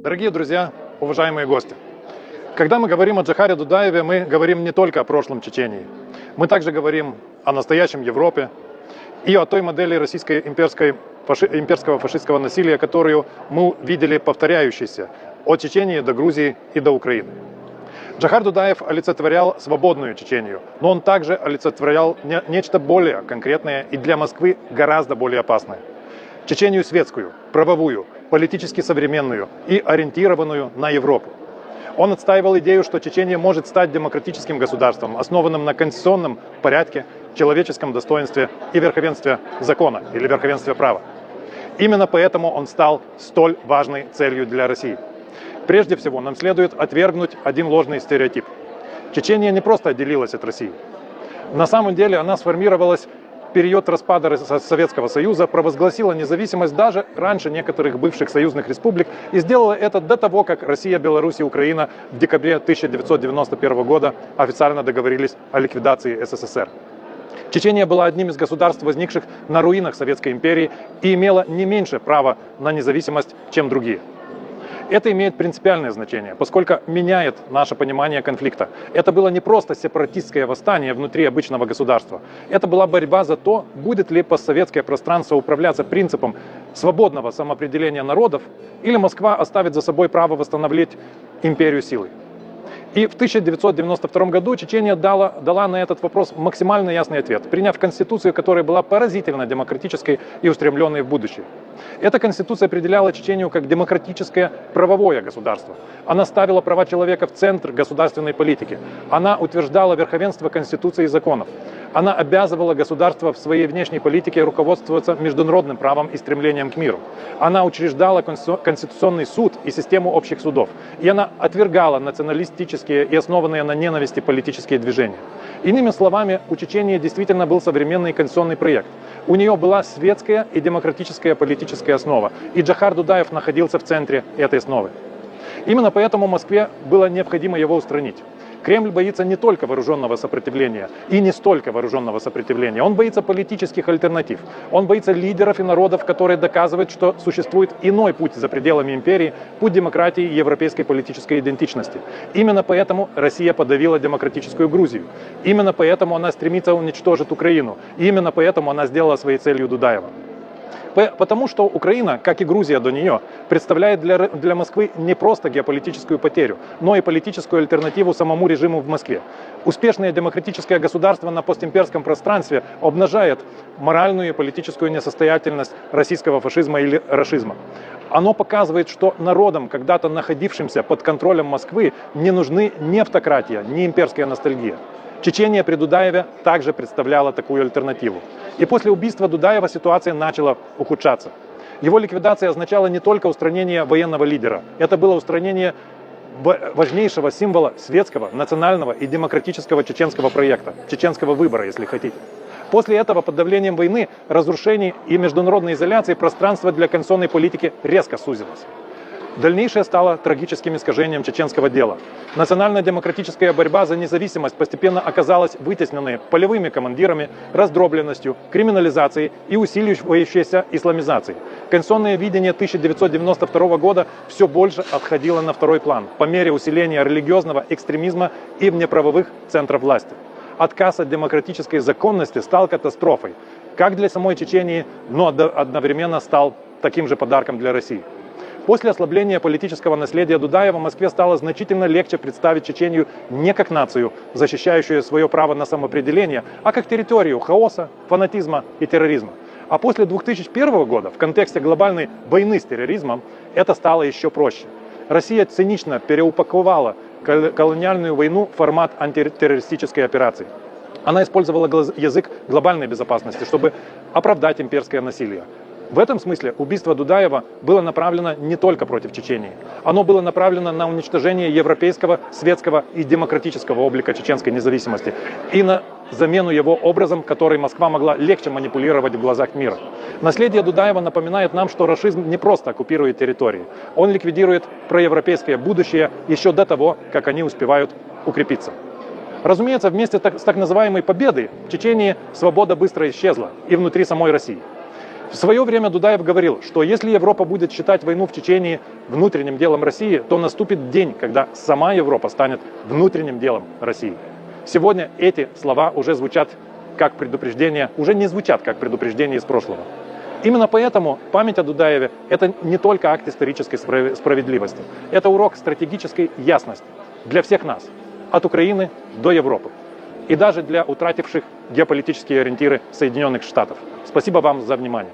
Дорогие друзья, уважаемые гости! Когда мы говорим о Джохаре Дудаеве, мы говорим не только о прошлом Чечении. Мы также говорим о настоящем Европе и о той модели имперского фашистского насилия, которую мы видели повторяющейся от Чечении до Грузии и до Украины. Джохар Дудаев олицетворял свободную Чечению, но он также олицетворял нечто более конкретное и для Москвы гораздо более опасное. Чечению светскую, правовую, политически современную и ориентированную на Европу. Он отстаивал идею, что Чечения может стать демократическим государством, основанным на конституционном порядке, человеческом достоинстве и верховенстве закона или верховенстве права. Именно поэтому он стал столь важной целью для России. Прежде всего, нам следует отвергнуть один ложный стереотип. Чечения не просто отделилась от России. На самом деле она сформировалась в период распада Советского Союза, провозгласила независимость даже раньше некоторых бывших союзных республик и сделала это до того, как Россия, Беларусь и Украина в декабре 1991 года официально договорились о ликвидации СССР. Чечения была одним из государств, возникших на руинах Советской империи, и имела не меньше права на независимость, чем другие. Это имеет принципиальное значение, поскольку меняет наше понимание конфликта. Это было не просто сепаратистское восстание внутри обычного государства. Это была борьба за то, будет ли постсоветское пространство управляться принципом свободного самоопределения народов, или Москва оставит за собой право восстановить империю силой. И в 1992 году Чечения дала на этот вопрос максимально ясный ответ, приняв конституцию, которая была поразительно демократической и устремленной в будущее. Эта конституция определяла Чечению как демократическое правовое государство. Она ставила права человека в центр государственной политики. Она утверждала верховенство конституции и законов. Она обязывала государство в своей внешней политике руководствоваться международным правом и стремлением к миру. Она учреждала Конституционный суд и систему общих судов. И она отвергала националистические и основанные на ненависти политические движения. Иными словами, у Чечении действительно был современный конституционный проект. У нее была светская и демократическая политическая основа. И Джохар Дудаев находился в центре этой основы. Именно поэтому Москве было необходимо его устранить. Кремль боится не только вооруженного сопротивления и не столько вооруженного сопротивления. Он боится политических альтернатив. Он боится лидеров и народов, которые доказывают, что существует иной путь за пределами империи, путь демократии и европейской политической идентичности. Именно поэтому Россия подавила демократическую Грузию. Именно поэтому она стремится уничтожить Украину. И именно поэтому она сделала своей целью Дудаева. Потому что Украина, как и Грузия до нее, представляет для Москвы не просто геополитическую потерю, но и политическую альтернативу самому режиму в Москве. Успешное демократическое государство на постимперском пространстве обнажает моральную и политическую несостоятельность российского фашизма или рашизма. Оно показывает, что народам, когда-то находившимся под контролем Москвы, не нужны ни автократия, ни имперская ностальгия. Чечения при Дудаеве также представляла такую альтернативу. И после убийства Дудаева ситуация начала ухудшаться. Его ликвидация означала не только устранение военного лидера. Это было устранение важнейшего символа светского, национального и демократического чеченского проекта, чеченского выбора, если хотите. После этого под давлением войны, разрушений и международной изоляции пространство для конституционной политики резко сузилось. Дальнейшее стало трагическим искажением чеченского дела. Национально-демократическая борьба за независимость постепенно оказалась вытесненной полевыми командирами, раздробленностью, криминализацией и усиливающейся исламизацией. Конституционное видение 1992 года все больше отходило на второй план по мере усиления религиозного экстремизма и внеправовых центров власти. Отказ от демократической законности стал катастрофой, как для самой Чечении, но одновременно стал таким же подарком для России. После ослабления политического наследия Дудаева Москве стало значительно легче представить Чечению не как нацию, защищающую свое право на самоопределение, а как территорию хаоса, фанатизма и терроризма. А после 2001 года, в контексте глобальной войны с терроризмом, это стало еще проще. Россия цинично переупаковала колониальную войну в формат антитеррористической операции. Она использовала язык глобальной безопасности, чтобы оправдать имперское насилие. В этом смысле убийство Дудаева было направлено не только против Чечении. Оно было направлено на уничтожение европейского, светского и демократического облика чеченской независимости и на замену его образом, который Москва могла легче манипулировать в глазах мира. Наследие Дудаева напоминает нам, что рашизм не просто оккупирует территории. Он ликвидирует проевропейское будущее еще до того, как они успевают укрепиться. Разумеется, вместе с так называемой победой в Чечении свобода быстро исчезла и внутри самой России. В свое время Дудаев говорил, что если Европа будет считать войну в Чечении внутренним делом России, то наступит день, когда сама Европа станет внутренним делом России. Сегодня эти слова уже звучат как предупреждение, уже не звучат как предупреждение из прошлого. Именно поэтому память о Дудаеве – это не только акт исторической справедливости, это урок стратегической ясности для всех нас, от Украины до Европы. И даже для утративших геополитические ориентиры Соединенных Штатов. Спасибо вам за внимание.